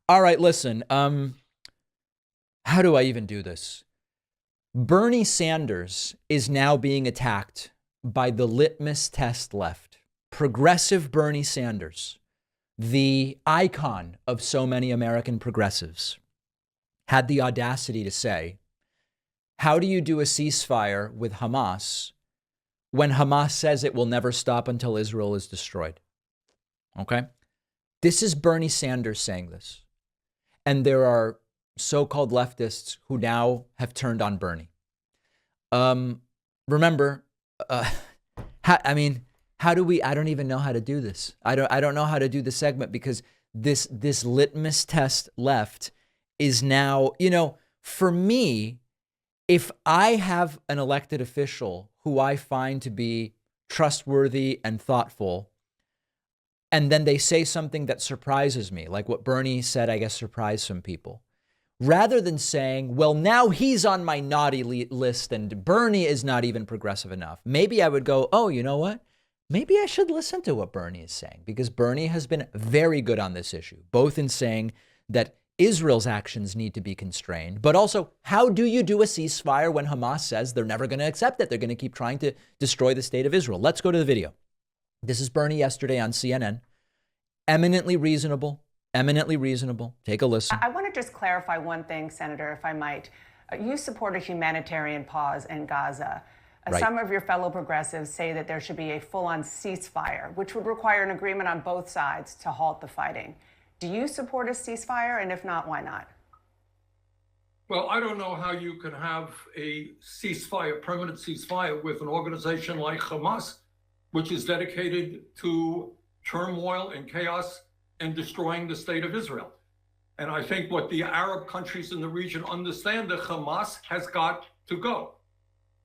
All right, listen. How do I even do this? Bernie Sanders is now being attacked by the litmus test left. Progressive Bernie Sanders, the icon of so many American progressives, had the audacity to say, how do you do a ceasefire with Hamas when Hamas says it will never stop until Israel is destroyed? Okay? This is Bernie Sanders saying this. And there are so-called leftists who now have turned on Bernie. Remember, how do we? I don't even know how to do this. I don't know how to do the segment because this litmus test left is now, for me, if I have an elected official who I find to be trustworthy and thoughtful, and then they say something that surprises me, like what Bernie said, I guess surprised some people. Rather than saying, well, now he's on my naughty list and Bernie is not even progressive enough, maybe I would go, oh, you know what? Maybe I should listen to what Bernie is saying, because Bernie has been very good on this issue, both in saying that Israel's actions need to be constrained, but also, how do you do a ceasefire when Hamas says they're never going to accept it? They're going to keep trying to destroy the state of Israel. Let's go to the video. This is Bernie yesterday on CNN. Eminently reasonable. Eminently reasonable. Take a listen. I want to just clarify one thing, Senator, if I might. You support a humanitarian pause in Gaza. Right. Some of your fellow progressives say that there should be a full-on ceasefire, which would require an agreement on both sides to halt the fighting. Do you support a ceasefire? And if not, why not? Well, I don't know how you can have a ceasefire, permanent ceasefire, with an organization like Hamas, which is dedicated to turmoil and chaos and destroying the state of Israel. And I think what the Arab countries in the region understand, that Hamas has got to go.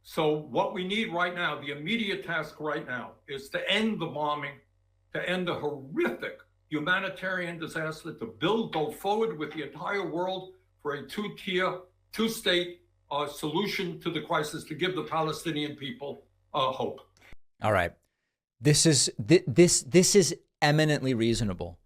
So what we need right now, the immediate task right now, is to end the bombing, to end the horrific humanitarian disaster, to go forward with the entire world for a two-tier, two-state solution to the crisis, to give the Palestinian people hope. All right. This is eminently reasonable.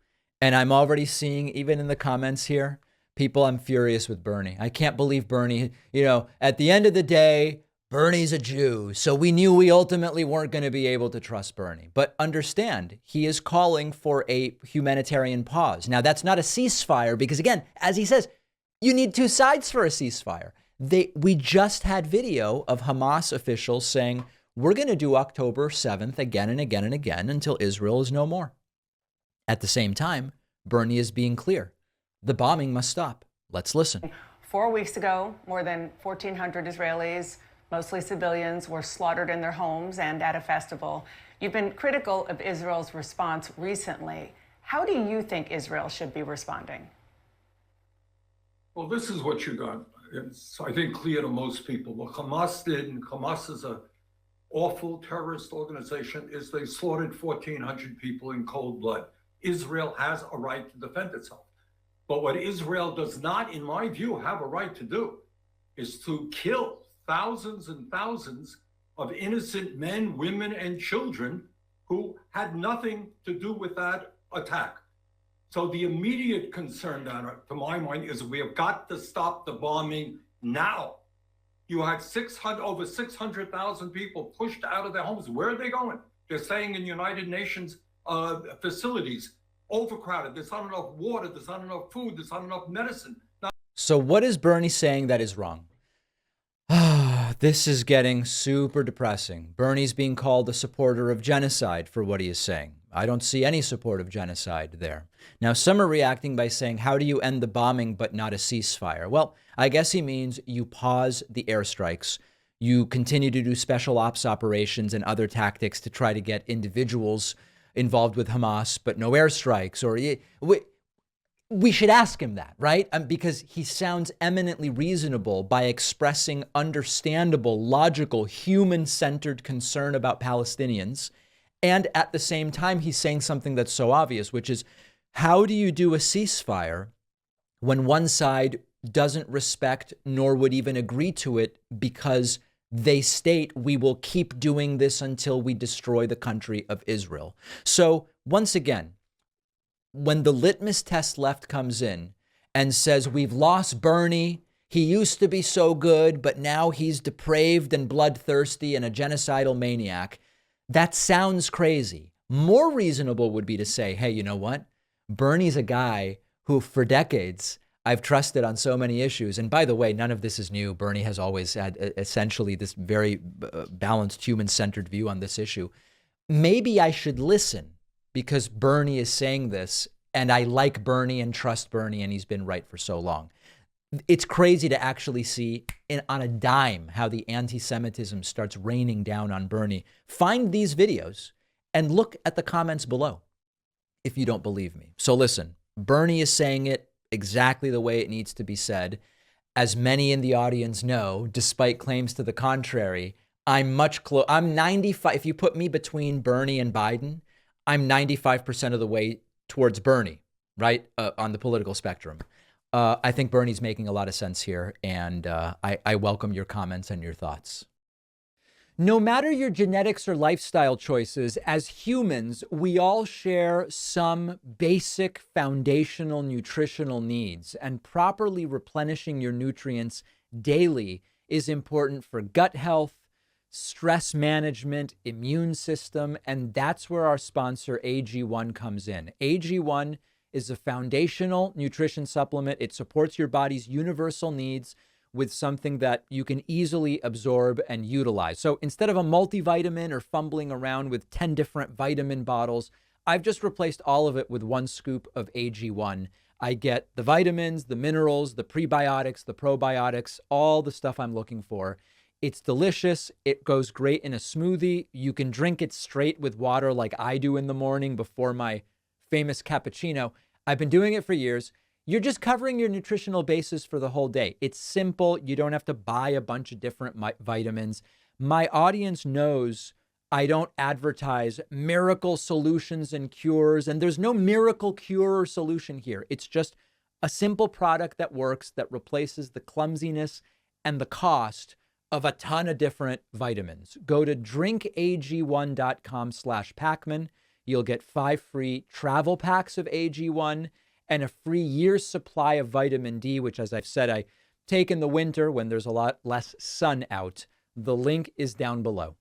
And I'm already seeing, even in the comments here, people, I'm furious with Bernie. I can't believe Bernie, at the end of the day, Bernie's a Jew. So we knew we ultimately weren't going to be able to trust Bernie. But understand, he is calling for a humanitarian pause. Now, that's not a ceasefire because, again, as he says, you need two sides for a ceasefire. We just had video of Hamas officials saying, we're going to do October 7th again and again and again until Israel is no more. At the same time, Bernie is being clear. The bombing must stop. Let's listen. 4 weeks ago, more than 1,400 Israelis, mostly civilians, were slaughtered in their homes and at a festival. You've been critical of Israel's response recently. How do you think Israel should be responding? Well, this is what you got. It's, I think, clear to most people. What Hamas did, and Hamas is an awful terrorist organization, is they slaughtered 1,400 people in cold blood. Israel has a right to defend itself. But what Israel does not, in my view, have a right to do is to kill thousands and thousands of innocent men, women, and children who had nothing to do with that attack. So the immediate concern, to my mind, is we have got to stop the bombing now. You had over 600,000 people pushed out of their homes. Where are they going? They're staying in United Nations facilities, overcrowded. There's not enough water. There's not enough food. There's not enough medicine. So what is Bernie saying that is wrong? This is getting super depressing. Bernie's being called a supporter of genocide for what he is saying. I don't see any support of genocide there. Now, some are reacting by saying, how do you end the bombing but not a ceasefire? Well, I guess he means you pause the airstrikes. You continue to do special ops operations and other tactics to try to get individuals involved with Hamas, but no airstrikes. Or we should ask him that, right? Because he sounds eminently reasonable by expressing understandable, logical, human-centered concern about Palestinians. And at the same time, he's saying something that's so obvious, which is, how do you do a ceasefire when one side doesn't respect nor would even agree to it because they state we will keep doing this until we destroy the country of Israel? So once again, when the litmus test left comes in, and says, we've lost Bernie. He used to be so good, but now he's depraved and bloodthirsty and a genocidal maniac. That sounds crazy. More reasonable would be to say, hey, you know what? Bernie's a guy who for decades I've trusted on so many issues. And by the way, none of this is new. Bernie has always had essentially this very balanced, human-centered view on this issue. Maybe I should listen because Bernie is saying this and I like Bernie and trust Bernie and he's been right for so long. It's crazy to actually see on a dime how the anti-Semitism starts raining down on Bernie. Find these videos and look at the comments below if you don't believe me. So listen, Bernie is saying it exactly the way it needs to be said. As many in the audience know, despite claims to the contrary, I'm 95. If you put me between Bernie and Biden, I'm 95% of the way towards Bernie, right? On the political spectrum. I think Bernie's making a lot of sense here, and I welcome your comments and your thoughts. No matter your genetics or lifestyle choices, as humans, we all share some basic foundational nutritional needs, and properly replenishing your nutrients daily is important for gut health, stress management, immune system, and that's where our sponsor AG1 comes in. AG1 is a foundational nutrition supplement. It supports your body's universal needs with something that you can easily absorb and utilize. So instead of a multivitamin or fumbling around with 10 different vitamin bottles, I've just replaced all of it with one scoop of AG1. I get the vitamins, the minerals, the prebiotics, the probiotics, all the stuff I'm looking for. It's delicious. It goes great in a smoothie. You can drink it straight with water like I do in the morning before my famous cappuccino. I've been doing it for years. You're just covering your nutritional basis for the whole day. It's simple. You don't have to buy a bunch of different vitamins. My audience knows I don't advertise miracle solutions and cures, and there's no miracle cure or solution here. It's just a simple product that works, that replaces the clumsiness and the cost of a ton of different vitamins. Go to drinkag1.com/Pacman. You'll get 5 free travel packs of AG1 and a free year's supply of vitamin D, which, as I've said, I take in the winter when there's a lot less sun out. The link is down below.